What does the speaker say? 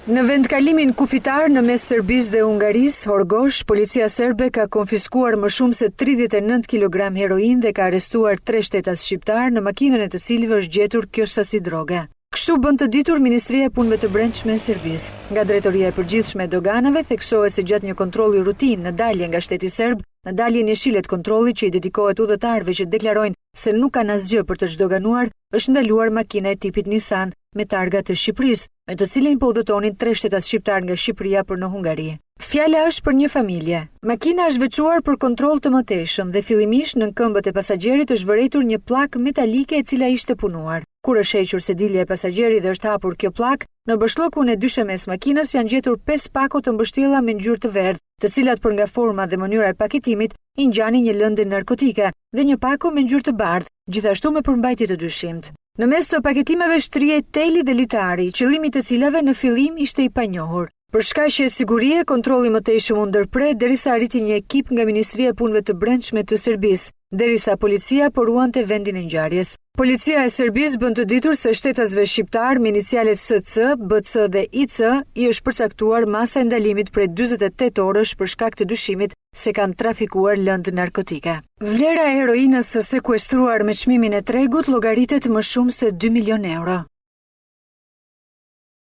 Në vendkalimin kufitar në mes Serbisë dhe Hungarisë, Horgosh, policia serbe ka konfiskuar më shumë se 39 kg heroin dhe ka arrestuar 3 shtetas shqiptar në makinën e të cilëve është gjetur kjo sasi droge. Kështu bën të ditur Ministria e Punëve të Brendshme e Serbisë. Nga Drejtoria e Përgjithshme e Doganave theksohet se gjatë një kontrolli rutinë në dalje nga shteti serb, në daljen e shilet kontrolli që i dedikohet udhëtarëve që deklarojnë se nuk kanë asgjë për të çdoganuar, është ndaluar makina e tipit Nissan me targa të Shqipërisë, me të cilin po udhëtonin 3 shtetas shqiptar nga Shqipëria për në Hungari. Fjala është për një familje. Makina është veçuar për kontroll të mëtejshëm dhe fillimisht në këmbët e pasagjerit është vëretur një pllakë metalike e cila ishte punuar. Kur është hequr sedilja e pasagjerit dhe është hapur kjo pllakë, në bashllokun e dyshemes makinës janë gjetur 5 pako të mbështjella me ngjyrë të verdhë, të cilat për nga forma dhe mënyra e paketimit i ngjanin një lëndë narkotike, dhe një pako me ngjyrë të bardhë, gjithashtu me përmbajtje të dyshimt. Në mes të paketimeve shtrihej teli dhe litari, qëllimi të cilave në fillim ishte i panjohur. Për shkaqe sigurie, kontrolli mëtejshëm u ndërprer derisa arriti një ekip nga Ministria e Punëve të Brendshme të Serbisë, derisa policia poruante vendin e ngjarjes. Policia e Serbisë bën të ditur se shtetasve shqiptar me inicialet SC, BC dhe IC i është përcaktuar masa e ndalimit prej 48 orësh për shkak të dyshimit se kanë trafikuar lëndë narkotike. Vlera e heroinës së sekuestruar me çmimin e tregut llogaritet më shumë se 2 milion euro.